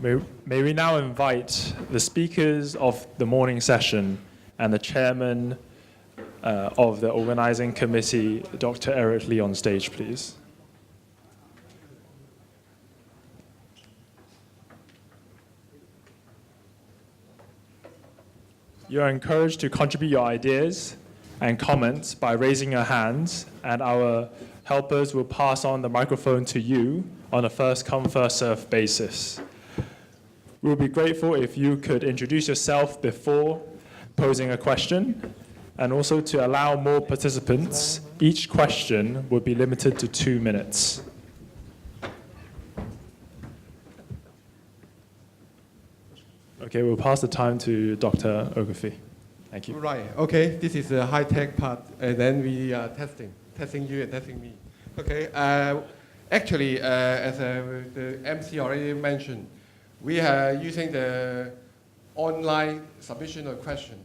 May we now invite the speakers of the morning session and the chairman of the organizing committee, Dr. Eric Lee, on stage, please. You are encouraged to contribute your ideas and comments by raising your hands, and our helpers will pass on the microphone to you on a first-come, first-served basis. We'll be grateful if you could introduce yourself before posing a question, and also to allow more participants. Each question will be limited to 2 minutes. Okay, we'll pass the time to Dr. Ogilvie. Thank you. Right, okay, this is the high-tech part, and then we are testing you and testing me. Okay, actually, as the MC already mentioned, we are using the online submission of questions.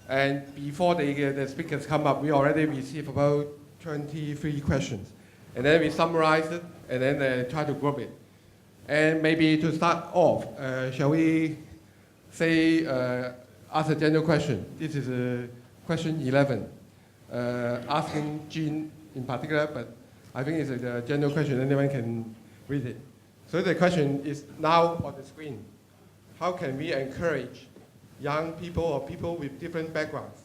And before the speakers come up, we already received about 23 questions. And then we summarize it, and then try to group it. And maybe to start off, shall we say, ask a general question? This is question 11, asking Jean in particular, but I think it's a general question, anyone can read it. So the question is now on the screen. How can we encourage young people or people with different backgrounds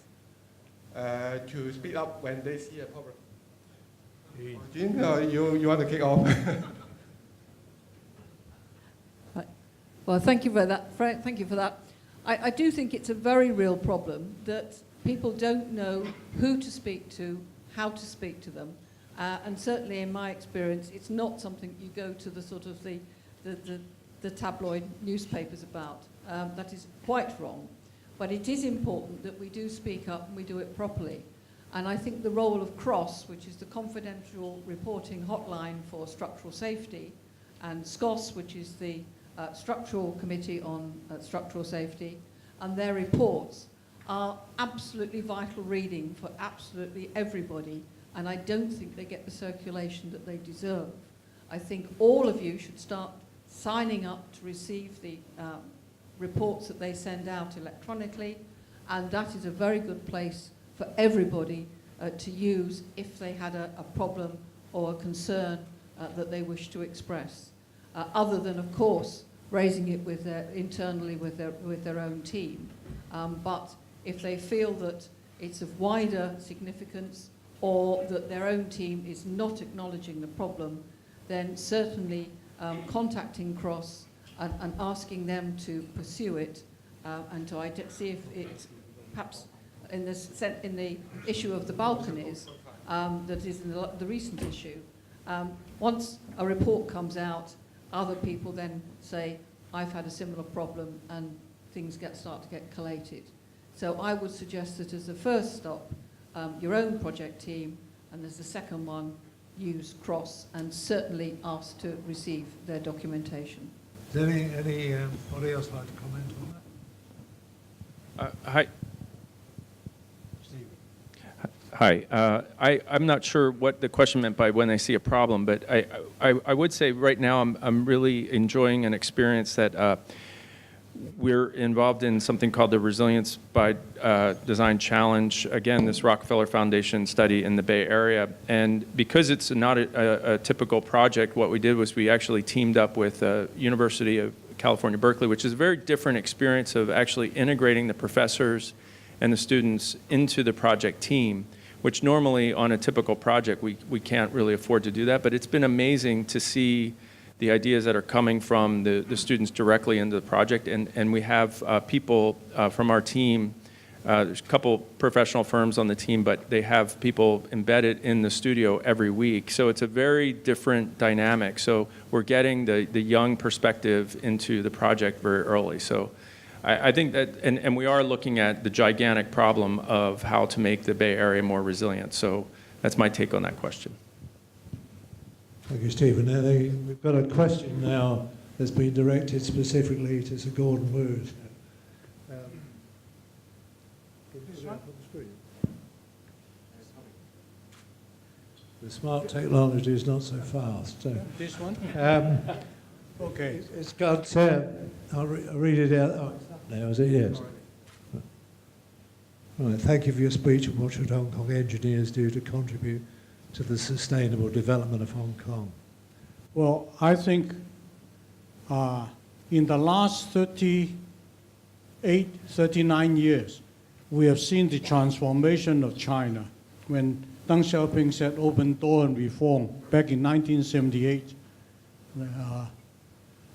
to speak up when they see a problem? Jean, you want to kick off? Well, thank you for that. Thank you for that. I do think it's a very real problem that people don't know who to speak to, how to speak to them. And certainly in my experience, it's not something you go to the sort of the tabloid newspapers about. That is quite wrong. But it is important that we do speak up and we do it properly. And I think the role of CROSS, which is the Confidential Reporting Hotline for Structural Safety, and SCOSS, which is the Structural Committee on Structural Safety, and their reports are absolutely vital reading for absolutely everybody. And I don't think they get the circulation that they deserve. I think all of you should start signing up to receive the reports that they send out electronically, and that is a very good place for everybody to use if they had a problem or a concern that they wish to express. Other than, of course, raising it with internally with their own team. But if they feel that it's of wider significance, or that their own team is not acknowledging the problem, then certainly contacting CROSS and asking them to pursue it and to see if it, perhaps in the issue of the balconies, that is in the recent issue, once a report comes out, other people then say, I've had a similar problem, and things start to get collated. So I would suggest that as a first stop, your own project team, and as the second one, use CROSS and certainly ask to receive their documentation. Does anybody else like to comment on that? Hi. Steve. Hi. I'm not sure what the question meant by when they see a problem, but I would say right now I'm really enjoying an experience that we're involved in something called the Resilience by Design Challenge. Again, this Rockefeller Foundation study in the Bay Area. And because it's not a typical project, what we did was we actually teamed up with University of California, Berkeley, which is a very different experience of actually integrating the professors and the students into the project team, which normally on a typical project, we can't really afford to do that. But it's been amazing to see the ideas that are coming from the students directly into the project. And we have people from our team, there's a couple professional firms on the team, but they have people embedded in the studio every week. So it's a very different dynamic. So we're getting the young perspective into the project very early. So I think that, and we are looking at the gigantic problem of how to make the Bay Area more resilient. So that's my take on that question. Thank you, Stephen. Now we've got a question now that's been directed specifically to Sir Gordon Wood. The smart technology is not so fast. So. This one? Okay, it's got, I'll read it out. Oh, it's up now, is it? Yes. Right, thank you for your speech and what should Hong Kong engineers do to contribute to the sustainable development of Hong Kong? Well, I think in the last 38, 39 years, we have seen the transformation of China. When Deng Xiaoping said open door and reform back in 1978.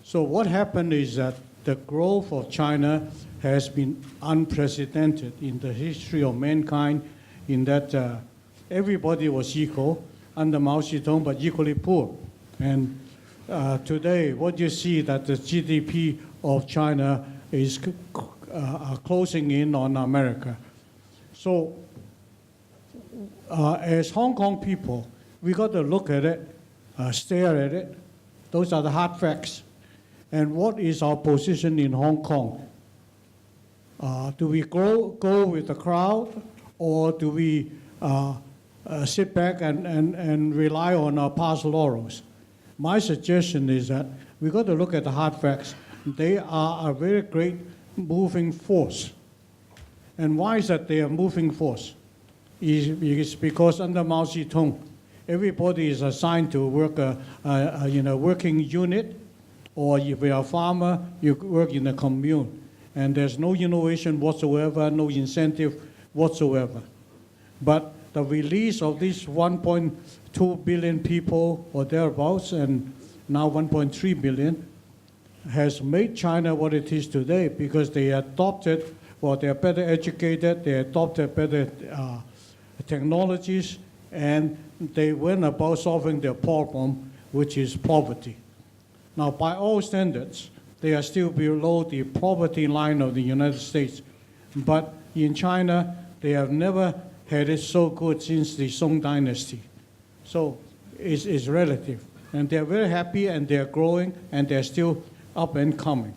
So what happened is that the growth of China has been unprecedented in the history of mankind, in that everybody was equal under Mao Zedong, but equally poor. And today, what you see that the GDP of China is closing in on America. So as Hong Kong people, we got to look at it, stare at it. Those are the hard facts. And what is our position in Hong Kong? Do we go with the crowd, or do we sit back and rely on our past laurels? My suggestion is that we got to look at the hard facts. They are a very great moving force. And why is that they are moving force? It's because under Mao Zedong, everybody is assigned to work a working unit, or if you're a farmer, you work in a commune. And there's no innovation whatsoever, no incentive whatsoever. But the release of these 1.2 billion people or thereabouts, and now 1.3 billion, has made China what it is today, because they adopted, well, they're better educated, they adopted better technologies, and they went about solving their problem, which is poverty. Now, by all standards, they are still below the poverty line of the United States. But in China, they have never had it so good since the Song dynasty. So it's relative. And they're very happy, and they're growing, and they're still up and coming.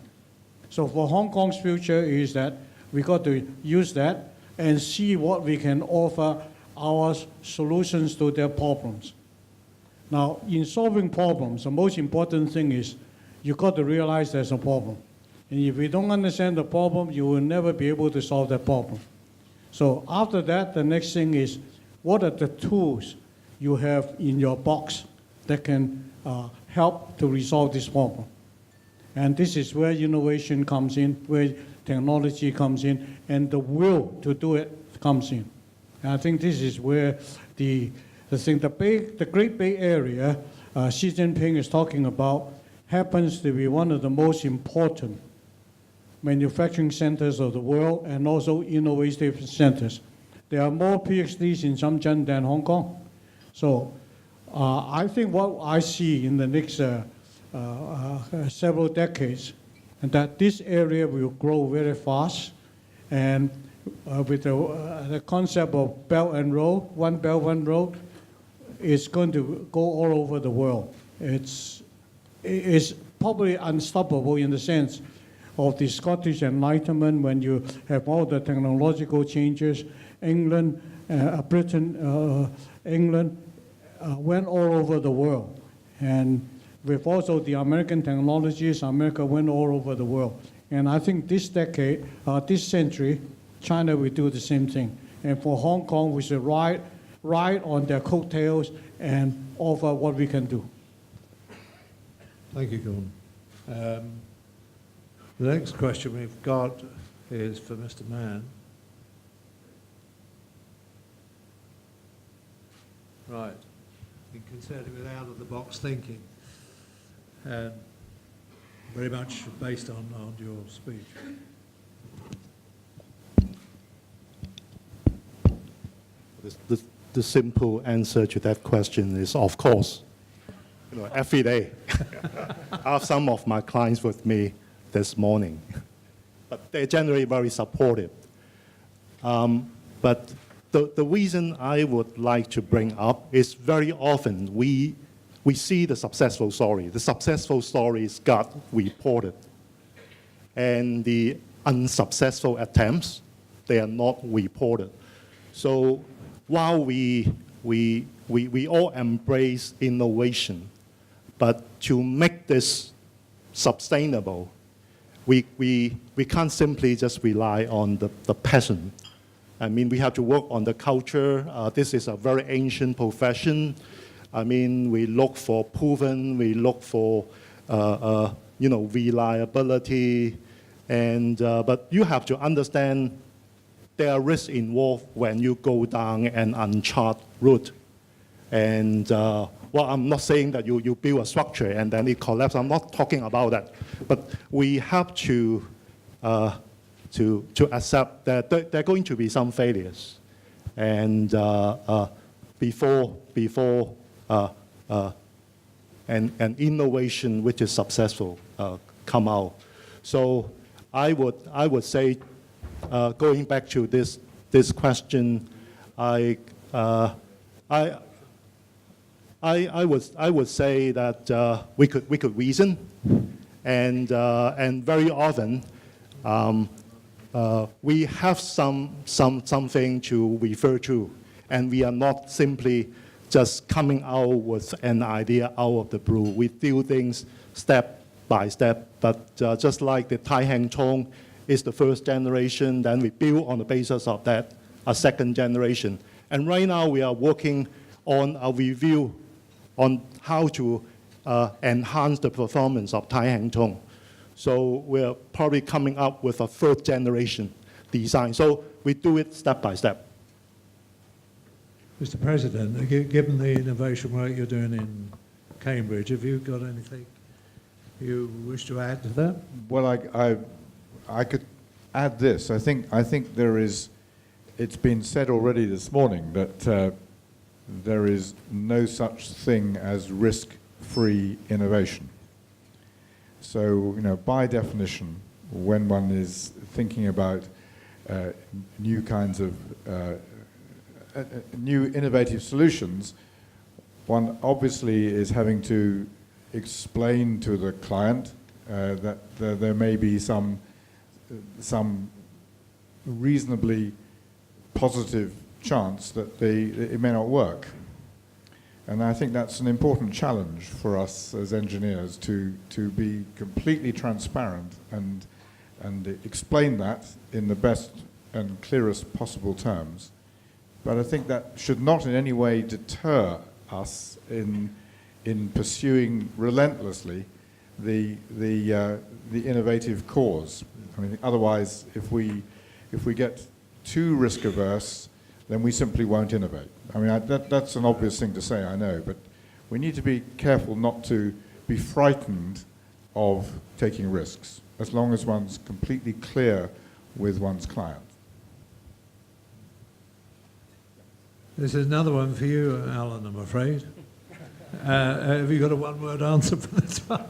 So for Hong Kong's future is that we got to use that and see what we can offer our solutions to their problems. Now, in solving problems, the most important thing is you got to realize there's a problem. And if you don't understand the problem, you will never be able to solve that problem. So after that, the next thing is, what are the tools you have in your box that can help to resolve this problem? And this is where innovation comes in, where technology comes in, and the will to do it comes in. And I think this is where the Great Bay Area Xi Jinping is talking about happens to be one of the most important manufacturing centers of the world, and also innovative centers. There are more PhDs in Shenzhen than Hong Kong. So I think what I see in the next several decades, and that this area will grow very fast, and with the concept of Belt and Road, one Belt, one road, is going to go all over the world. It's probably unstoppable in the sense of the Scottish Enlightenment, when you have all the technological changes. England, England went all over the world. And with also the American technologies, America went all over the world. And I think this decade, this century, China will do the same thing. And for Hong Kong, we should ride on their coattails and offer what we can do. Thank you, Gordon. The next question we've got is for Mr. Mann. Right. Been concerned with out-of-the-box thinking, and very much based on your speech. The simple answer to that question is, of course. Every day. I have some of my clients with me this morning, but they're generally very supportive. But the reason I would like to bring up is very often we see the successful story. The successful stories got reported, and the unsuccessful attempts, they are not reported. So while we all embrace innovation, but to make this sustainable, we can't simply just rely on the passion. I mean, we have to work on the culture. This is a very ancient profession. I mean, we look for proven, we look for reliability, and but you have to understand there are risks involved when you go down an uncharted route. And well, I'm not saying that you build a structure and then it collapses. I'm not talking about that. But we have to accept that there are going to be some failures, and before an innovation which is successful come out. So I would say, going back to this question, I would say that we could reason, and very often we have something to refer to, and we are not simply just coming out with an idea out of the blue. We do things step by step, but just like the Tai Hang Tong is the first generation, then we build on the basis of that a second generation. And right now we are working on a review on how to enhance the performance of Tai Hang Tong. So we're probably coming up with a third generation design. So we do it step by step. Mr. President, given the innovation work you're doing in Cambridge, have you got anything you wish to add to that? Well, I could add this. I think there is. It's been said already this morning that there is no such thing as risk-free innovation. So, by definition, when one is thinking about new kinds of new innovative solutions, one obviously is having to explain to the client that there may be some reasonably positive chance that it may not work. And I think that's an important challenge for us as engineers to be completely transparent and explain that in the best and clearest possible terms. But I think that should not in any way deter us in pursuing relentlessly the innovative cause. I mean, otherwise, if we get too risk averse, then we simply won't innovate. I mean, that's an obvious thing to say, I know, but we need to be careful not to be frightened of taking risks, as long as one's completely clear with one's client. This is another one for you, Alan, I'm afraid. Have you got a one-word answer for this one?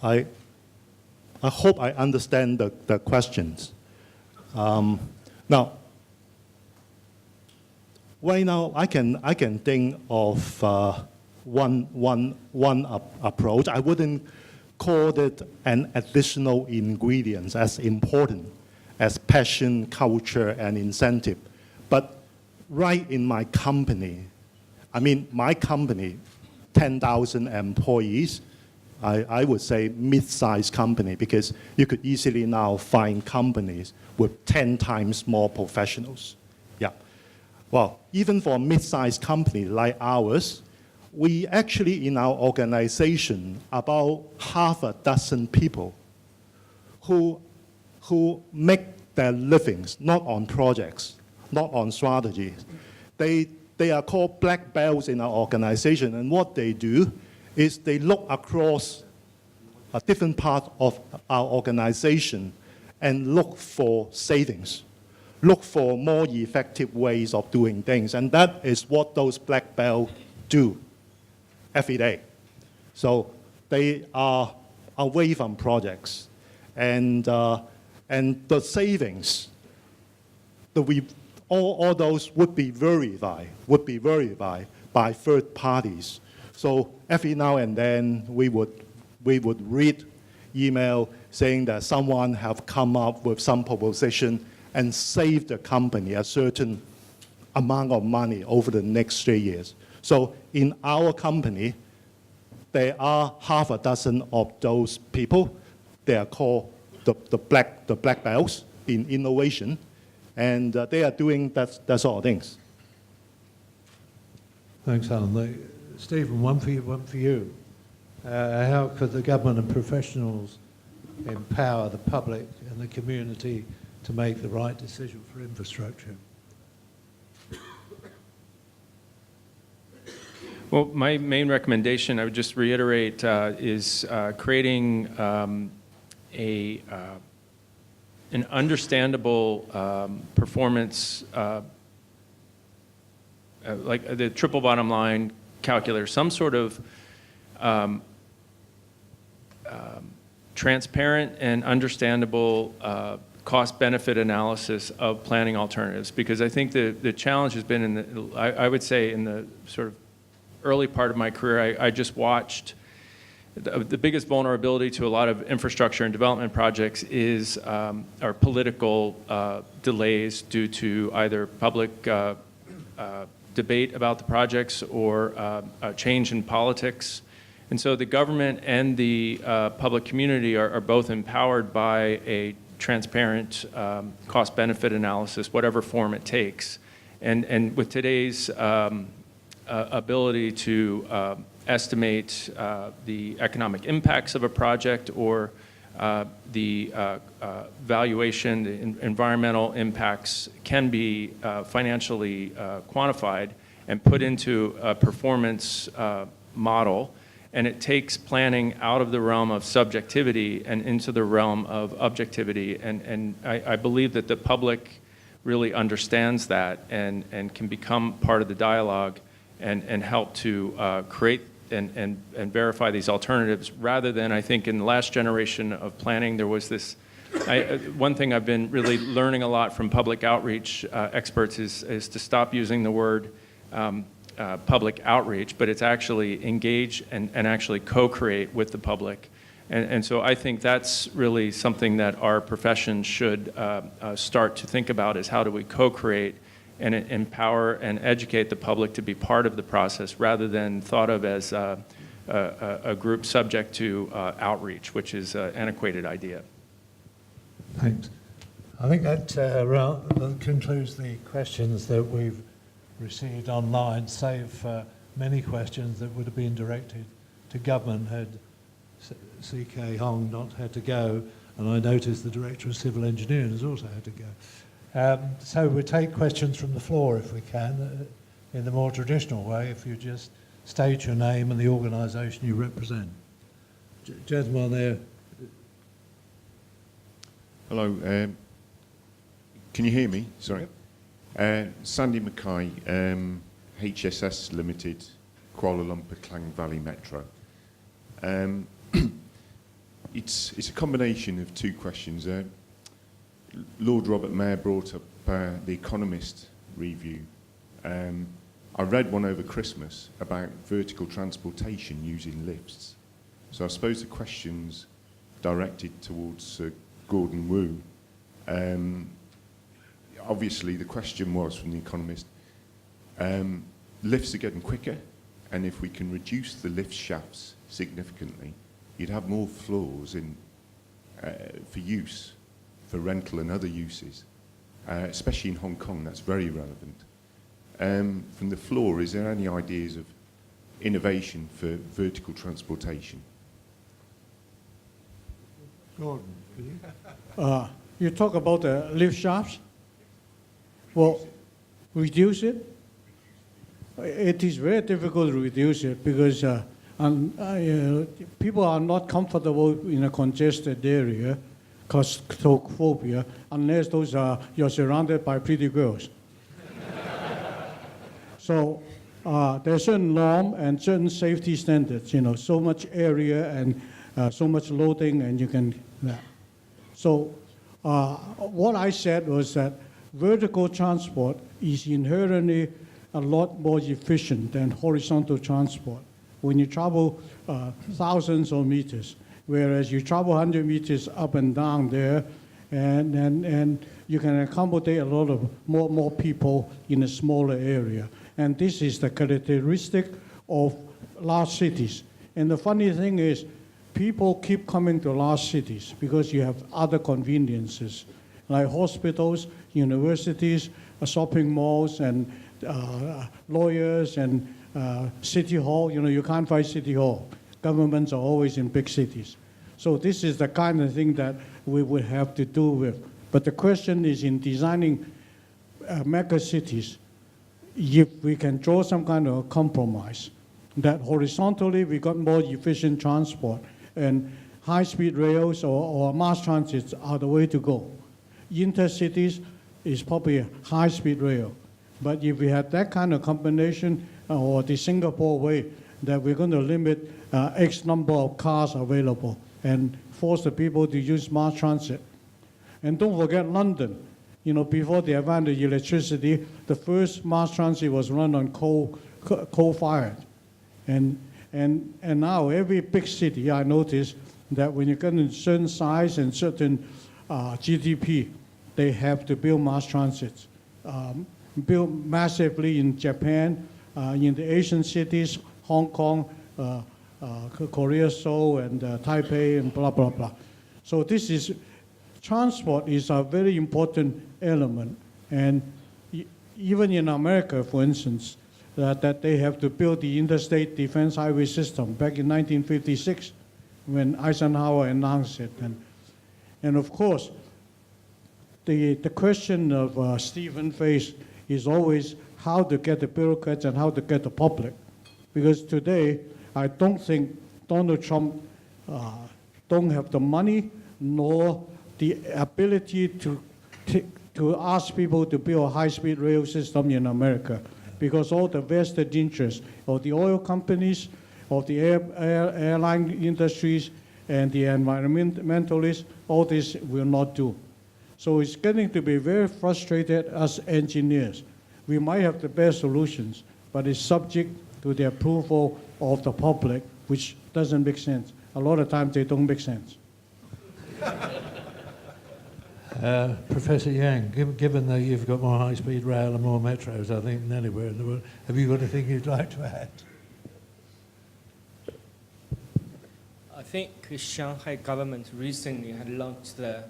I hope I understand the questions. Now, right now I can think of one approach. I wouldn't call it an additional ingredient as important as passion, culture, and incentive. But right in my company, my company, 10,000 employees, I would say mid-sized company, because you could easily now find companies with 10 times more professionals. Yeah. Well, even for a mid-sized company like ours, we actually in our organization about half a dozen people who make their livings not on projects, not on strategies. They are called black belts in our organization, and what they do is they look across a different part of our organization and look for savings, look for more effective ways of doing things. And that is what those black belts do every day. So they are away from projects. And the savings, all those would be verified by third parties. So every now and then we would read email saying that someone have come up with some proposition and save the company a certain amount of money over the next 3 years. So in our company, there are half a dozen of those people. They are called the black belts in innovation, and they are doing that sort of things. Thanks, Alan. Stephen, one for you. How could the government and professionals empower the public and the community to make the right decision for infrastructure? Well, my main recommendation, I would just reiterate, is creating an understandable performance, like the triple bottom line calculator, some sort of transparent and understandable cost-benefit analysis of planning alternatives. Because I think the challenge has been I would say in the sort of early part of my career, I just watched the biggest vulnerability to a lot of infrastructure and development projects is our political delays due to either public debate about the projects or a change in politics. And so the government and the public community are both empowered by a transparent cost-benefit analysis, whatever form it takes. And with today's ability to estimate the economic impacts of a project or the valuation, the environmental impacts can be financially quantified and put into a performance model. And it takes planning out of the realm of subjectivity and into the realm of objectivity. And I believe that the public really understands that and can become part of the dialogue and help to create and verify these alternatives, rather than, I think, in the last generation of planning, there was this, one thing I've been really learning a lot from public outreach experts is to stop using the word public outreach, but it's actually engage and actually co-create with the public. And so I think that's really something that our profession should start to think about, is how do we co-create and empower and educate the public to be part of the process, rather than thought of as a group subject to outreach, which is an antiquated idea. Thanks. I think that concludes the questions that we've received online, save many questions that would have been directed to government had C.K. Hong not had to go, and I noticed the Director of Civil Engineering has also had to go. So we'll take questions from the floor if we can, in the more traditional way, if you just state your name and the organisation you represent. Gentleman there. Hello, can you hear me? Sorry. Yep. Sandy Mackay, HSS Limited, Kuala Lumpur Klang Valley Metro. It's a combination of two questions. Lord Robert Mayor brought up the Economist review. I read one over Christmas about vertical transportation using lifts. So I suppose the question's directed towards Gordon Wu. Obviously, the question was from The Economist, lifts are getting quicker, and if we can reduce the lift shafts significantly, you'd have more floors in, for use, for rental and other uses, especially in Hong Kong. That's very relevant. From the floor, is there any ideas of innovation for vertical transportation? Gordon, could you? You talk about the lift shafts. Well, reduce it. It is very difficult to reduce it because people are not comfortable in a congested area, claustrophobia, unless you're surrounded by pretty girls. So there's certain norm and certain safety standards. So much area and so much loading, and you can. So what I said was that vertical transport is inherently a lot more efficient than horizontal transport. When you travel thousands of meters, whereas you travel 100 meters up and down there, and you can accommodate a lot of more people in a smaller area. And this is the characteristic of large cities. And the funny thing is, people keep coming to large cities because you have other conveniences, like hospitals, universities, shopping malls, and lawyers, and city hall. You know, you can't find city hall. Governments are always in big cities. So this is the kind of thing that we would have to do with. But the question is, in designing mega cities, if we can draw some kind of a compromise, that horizontally we got more efficient transport, and high-speed rails or mass transit are the way to go. Intercities is probably a high-speed rail. But if we had that kind of combination, or the Singapore way, that we're going to limit X number of cars available and force the people to use mass transit. And don't forget London. You know, before the advent of electricity, the first mass transit was run on coal-fired. And now every big city, I notice that when you get in certain size and certain GDP, they have to build mass transit. Built massively in Japan, in the Asian cities, Hong Kong, Korea, Seoul, and Taipei, and blah, blah, blah. So this is, transport is a very important element. And even in America, for instance, that they have to build the interstate defense highway system back in 1956 when Eisenhower announced it. And of course, the question of Stephen faced is always how to get the bureaucrats and how to get the public. Because today, I don't think Donald Trump don't have the money nor the ability to ask people to build a high-speed rail system in America, because all the vested interests of the oil companies, of the airline industries, and the environmentalists, all this will not do. So it's getting to be very frustrated as engineers. We might have the best solutions, but it's subject to the approval of the public, which doesn't make sense. A lot of times they don't make sense. Professor Yang, given that you've got more high-speed rail and more metros, I think, than anywhere in the world, have you got anything you'd like to add? I think Shanghai government recently had launched the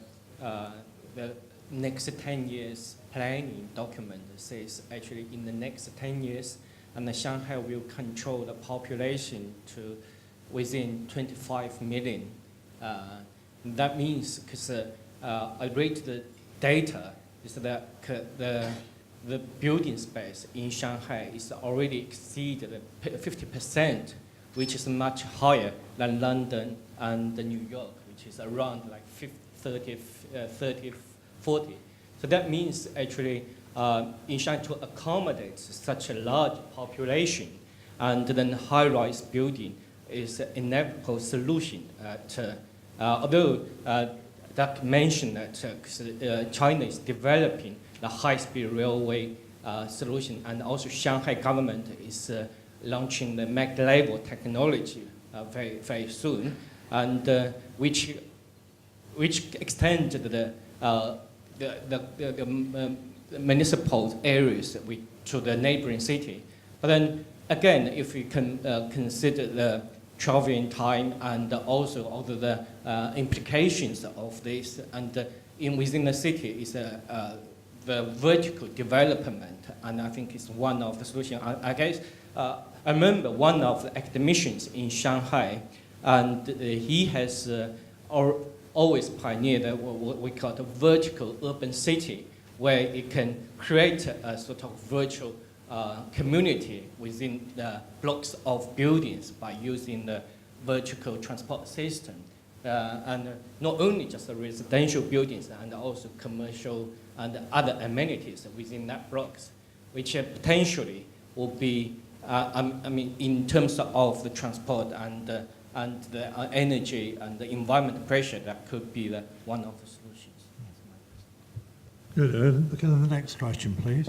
next 10 years planning document that says actually in the next 10 years, and Shanghai will control the population to within 25 million. That means, because I read the data, is that the building space in Shanghai is already exceeded 50%, which is much higher than London and New York, which is around like 30, 40. So that means actually in Shanghai to accommodate such a large population, and then high-rise building is an inevitable solution. Although Doug mentioned that China is developing the high-speed railway solution, and also Shanghai government is launching the mag-level technology very, very soon, and which extend the municipal areas to the neighboring city. But then again, if we can consider the traveling time and also all the implications of this, and within the city is the vertical development, and I think it's one of the solutions. I guess I remember one of the academicians in Shanghai, and he has always pioneered what we call a vertical urban city, where it can create a sort of virtual community within the blocks of buildings by using the vertical transport system. And not only just the residential buildings, and also commercial and other amenities within that blocks, which potentially will be, I mean, in terms of the transport and the energy and the environment pressure, that could be one of the solutions. Good. Look at the next question, please.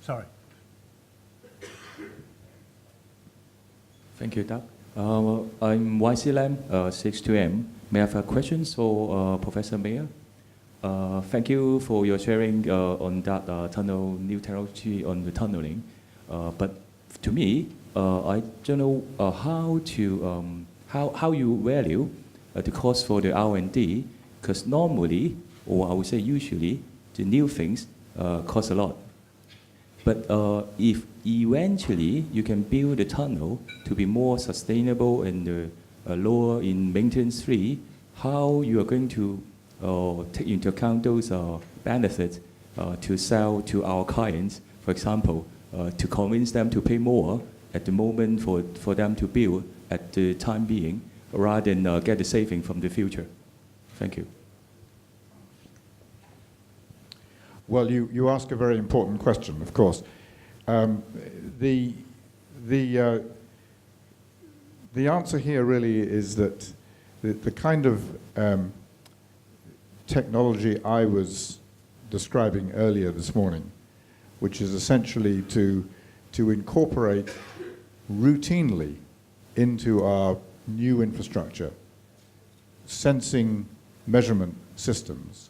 Sorry. Thank you, Doug. I'm YC Lam, 62M. May I have questions for Professor Mayer? Thank you for your sharing on that tunnel, new technology on the tunneling. But to me, I don't know how you value the cost for the R&D, because normally, or I would say usually, the new things cost a lot. But if eventually you can build a tunnel to be more sustainable and lower in maintenance fee, how you are going to take into account those benefits to sell to our clients, for example, to convince them to pay more at the moment for them to build at the time being, rather than get the saving from the future. Thank you. Well, you ask a very important question, of course. The answer here really is that the kind of technology I was describing earlier this morning, which is essentially to incorporate routinely into our new infrastructure sensing measurement systems,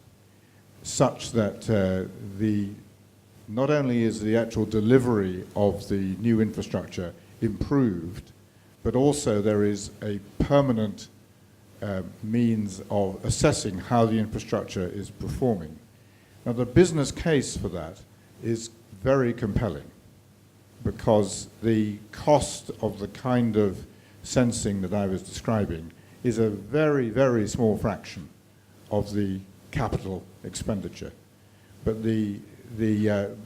such that not only is the actual delivery of the new infrastructure improved, but also there is a permanent means of assessing how the infrastructure is performing. Now, the business case for that is very compelling, because the cost of the kind of sensing that I was describing is a very, very small fraction of the capital expenditure. But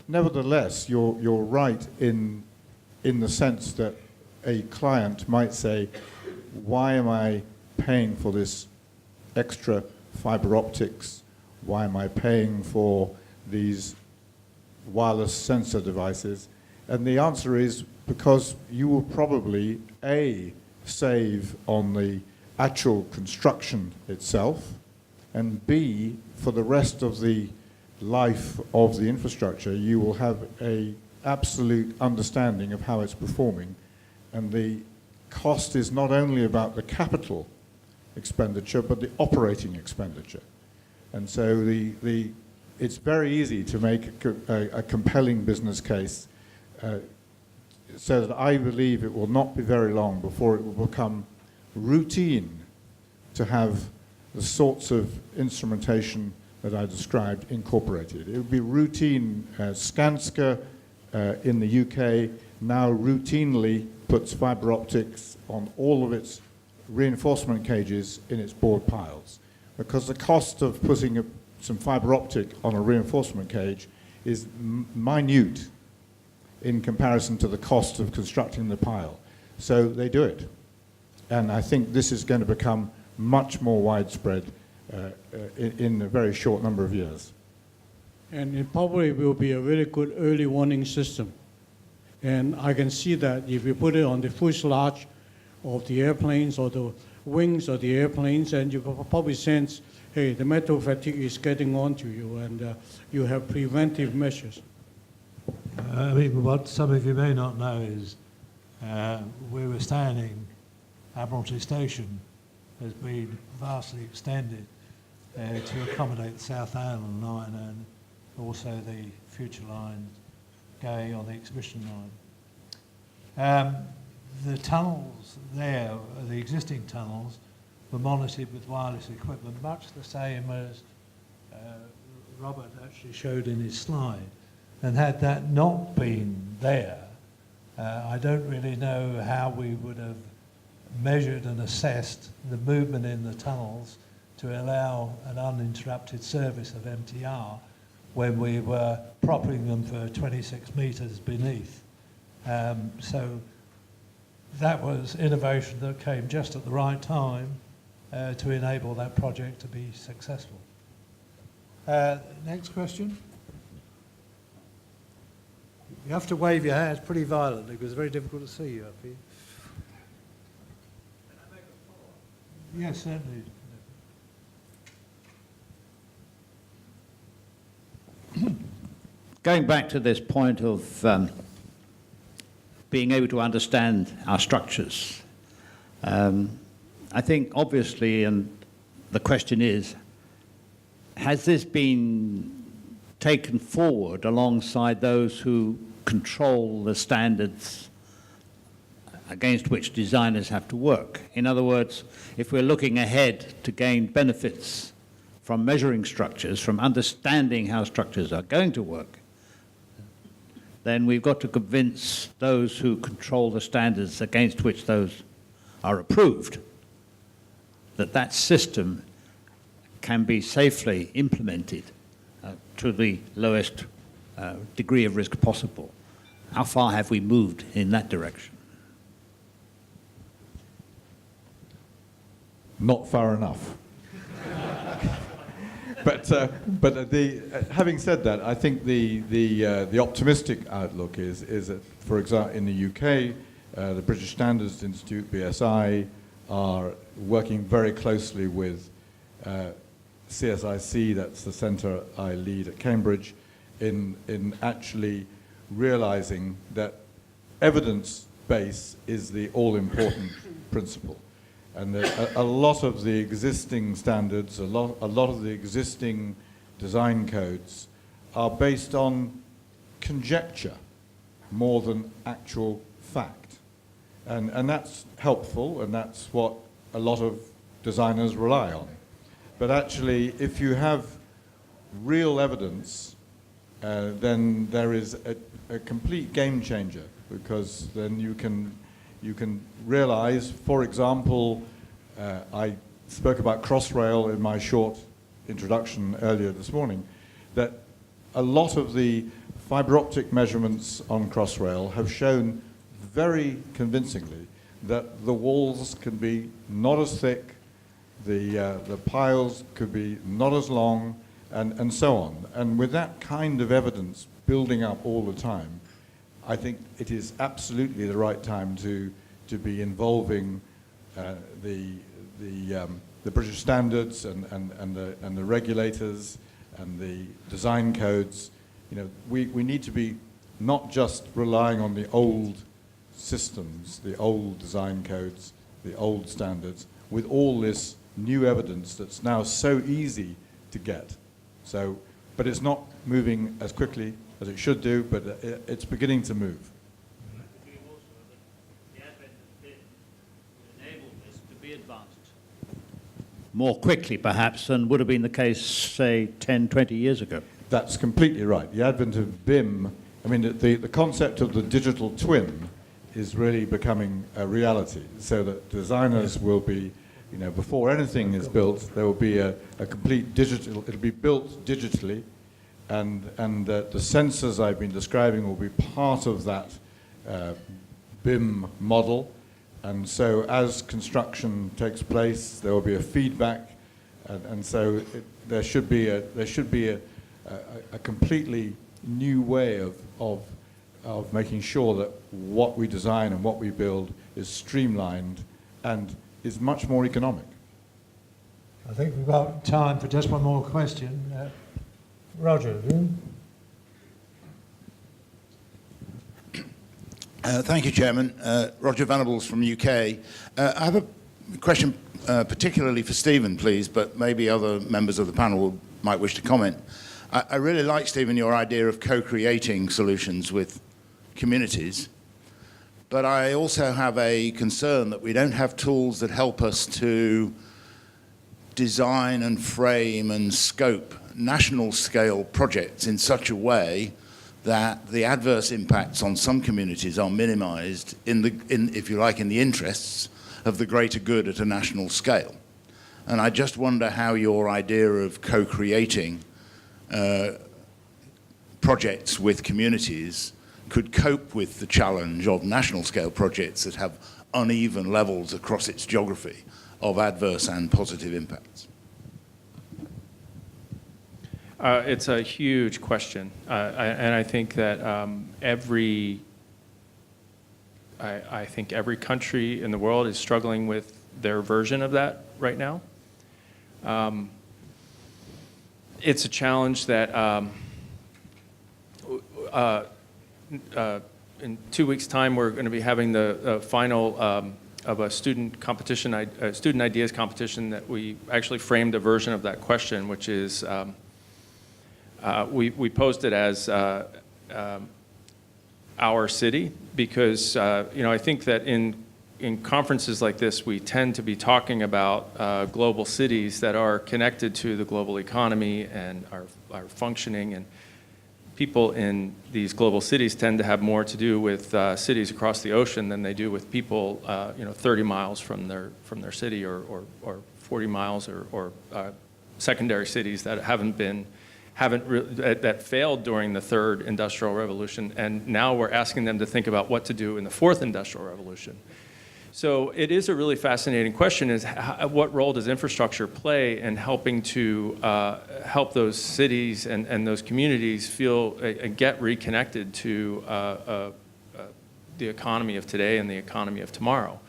nevertheless, you're right in the sense that a client might say, why am I paying for this extra fiber optics? Why am I paying for these wireless sensor devices? And the answer is because you will probably, A, save on the actual construction itself, and B, for the rest of the life of the infrastructure, you will have an absolute understanding of how it's performing. And the cost is not only about the capital expenditure, but the operating expenditure. And so it's very easy to make a compelling business case, so that I believe it will not be very long before it will become routine to have the sorts of instrumentation that I described incorporated. It would be routine. Skanska in the UK now routinely puts fiber optics on all of its reinforcement cages in its board piles, because the cost of putting some fiber optic on a reinforcement cage is minute in comparison to the cost of constructing the pile. So they do it. And I think this is going to become much more widespread in a very short number of years. And it probably will be a very good early warning system. And I can see that if you put it on the fuselage of the airplanes or the wings of the airplanes, and you can probably sense, hey, the metal fatigue is getting onto you, and you have preventive measures. I mean, what some of you may not know is where we're standing, Admiralty Station has been vastly extended to accommodate the South Island line and also the future lines going on the exhibition line. The tunnels there, the existing tunnels, were monitored with wireless equipment, much the same as Robert actually showed in his slide. And had that not been there, I don't really know how we would have measured and assessed the movement in the tunnels to allow an uninterrupted service of MTR when we were propping them for 26 metres beneath. So that was innovation that came just at the right time to enable that project to be successful. Next question. You have to wave your hands pretty violently because it's very difficult to see you up here. Yes, certainly. Going back to this point of being able to understand our structures, I think obviously, and the question is, has this been taken forward alongside those who control the standards against which designers have to work? In other words, if we're looking ahead to gain benefits from measuring structures, from understanding how structures are going to work, then we've got to convince those who control the standards against which those are approved that that system can be safely implemented to the lowest degree of risk possible. How far have we moved in that direction? Not far enough. But having said that, I think the optimistic outlook is that, for example, in the UK, the British Standards Institute, BSI, are working very closely with CSIC, that's the centre I lead at Cambridge, in actually realising that evidence base is the all-important principle. And a lot of the existing standards, a lot of the existing design codes are based on conjecture more than actual fact. And that's helpful, and that's what a lot of designers rely on. But actually, if you have real evidence, then there is a complete game changer, because then you can realize, for example, I spoke about Crossrail in my short introduction earlier this morning, that a lot of the fiber optic measurements on Crossrail have shown very convincingly that the walls can be not as thick, the piles could be not as long, and so on. And with that kind of evidence building up all the time, I think it is absolutely the right time to be involving the British standards and the regulators and the design codes. You know, we need to be not just relying on the old systems, the old design codes, the old standards, with all this new evidence that's now so easy to get. So, but it's not moving as quickly as it should do, but it's beginning to move. More quickly, perhaps, than would have been the case, say, 10, 20 years ago. That's completely right. The advent of BIM, I mean, the concept of the digital twin is really becoming a reality, so that designers will be, you know, before anything is built, there will be a complete digital, it'll be built digitally, and the sensors I've been describing will be part of that BIM model. And so as construction takes place, there will be a feedback, and so there should be a completely new way of making sure that what we design and what we build is streamlined and is much more economic. I think we've got time for just one more question. Roger, have you? Thank you, Chairman. Roger Venables from UK. I have a question particularly for Stephen, please, but maybe other members of the panel might wish to comment. I really like, Stephen, your idea of co-creating solutions with communities, but I also have a concern that we don't have tools that help us to design and frame and scope national scale projects in such a way that the adverse impacts on some communities are minimized if you like, in the interests of the greater good at a national scale. And I just wonder how your idea of co-creating projects with communities could cope with the challenge of national scale projects that have uneven levels across its geography of adverse and positive impacts. It's a huge question, and I think that I think every country in the world is struggling with their version of that right now. It's a challenge that in 2 weeks' time we're going to be having the final a student competition, student ideas competition that we actually framed a version of that question, which is we posed it as our city, because I think that in conferences like this, we tend to be talking about global cities that are connected to the global economy and are functioning, and people in these global cities tend to have more to do with cities across the ocean than they do with people 30 miles from their city, or 40 miles, or secondary cities that that failed during the third industrial revolution, and now we're asking them to think about what to do in the fourth industrial revolution. So it is a really fascinating question, is what role does infrastructure play in helping to help those cities and those communities feel and get reconnected to the economy of today and the economy of tomorrow.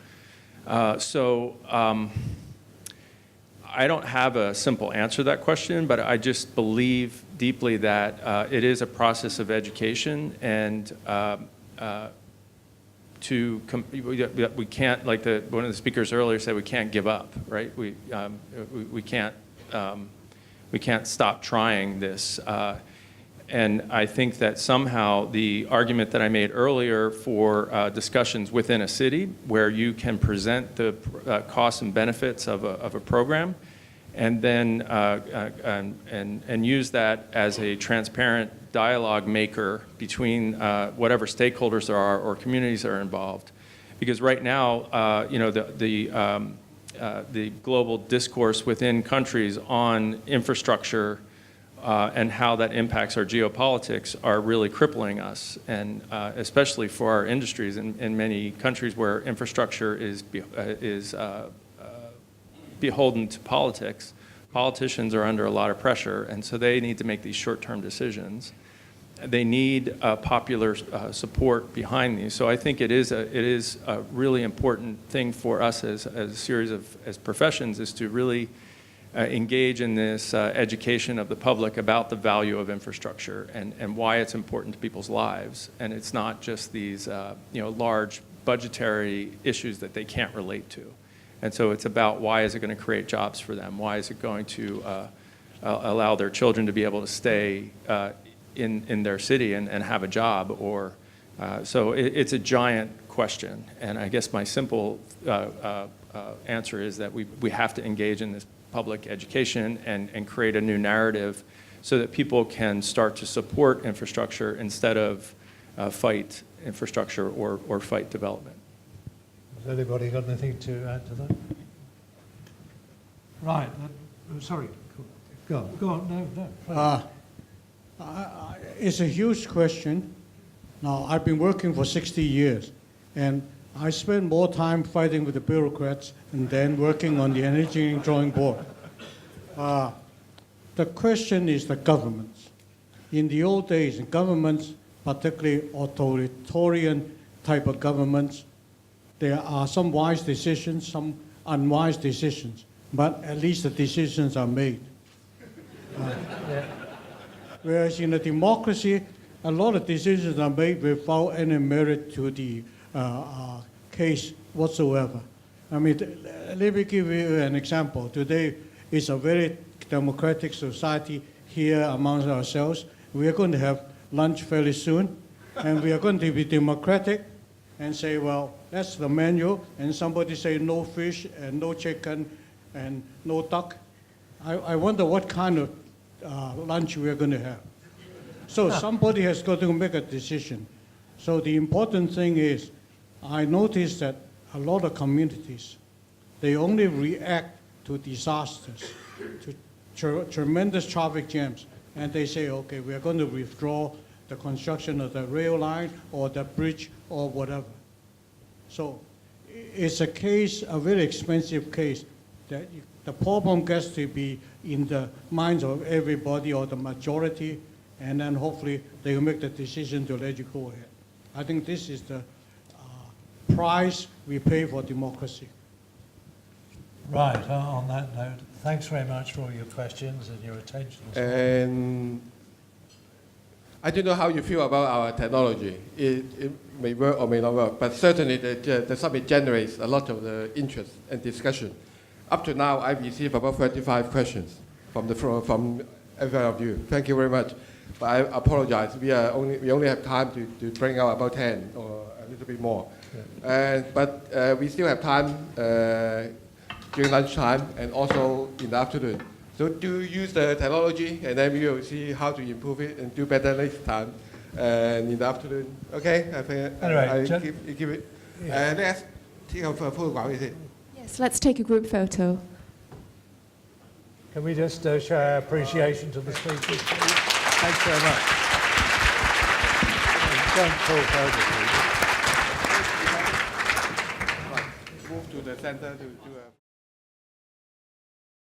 I don't have a simple answer to that question, but I just believe deeply that it is a process of education, and we can't, like one of the speakers earlier said, we can't give up, right? We can't stop trying this. And I think that somehow the argument that I made earlier for discussions within a city, where you can present the costs and benefits of a program, and then and use that as a transparent dialogue maker between whatever stakeholders there are or communities that are involved. Because right now, the global discourse within countries on infrastructure and how that impacts our geopolitics are really crippling us, and especially for our industries in many countries where infrastructure is beholden to politics. Politicians are under a lot of pressure, and so they need to make these short-term decisions. They need popular support behind these. So I think it is a really important thing for us as a series as professions, is to really engage in this education of the public about the value of infrastructure and why it's important to people's lives. And it's not just these large budgetary issues that they can't relate to. And so it's about, why is it going to create jobs for them? Why is it going to allow their children to be able to stay in their city and have a job? Or so it's a giant question. And I guess my simple answer is that we have to engage in this public education and create a new narrative so that people can start to support infrastructure instead of fight infrastructure or fight development. Has anybody got anything to add to that? Right. Sorry. Go on. No. It's a huge question. Now, I've been working for 60 years, and I spend more time fighting with the bureaucrats and then working on the engineering drawing board. The question is the governments. In the old days, governments, particularly authoritarian type of governments, there are some wise decisions, some unwise decisions, but at least the decisions are made. Whereas in a democracy, a lot of decisions are made without any merit to the case whatsoever. I mean, let me give you an example. Today is a very democratic society here amongst ourselves. We are going to have lunch fairly soon, and we are going to be democratic and say, well, that's the menu, and somebody say no fish and no chicken and no duck. I wonder what kind of lunch we are going to have. So somebody has got to make a decision. So the important thing is, I noticed that a lot of communities, they only react to disasters, to tremendous traffic jams, and they say, okay, we are going to withdraw the construction of the rail line or the bridge or whatever. So it's a case, a very expensive case, that the problem gets to be in the minds of everybody or the majority, and then hopefully they will make the decision to let you go ahead. I think this is the price we pay for democracy. Right, on that note, thanks very much for all your questions and your attention. And I don't know how you feel about our technology. may work or may not work, but certainly the summit generates a lot of the interest and discussion. Up to now, I've received about 35 questions from every one of you. Thank you very much. But I apologize. We only have time to bring out about 10 or a little bit more. Yeah. But we still have time during lunchtime and also in the afternoon. So do use the technology, and then we will see how to improve it and do better next time. And in the afternoon, okay? I think anyway, I give it. Yeah. Let's take a photograph, is it? Yes, let's take a group photo. Can we just show our appreciation to the speakers, please? Thanks very much. Don't talk over, please. Move to the center to do a...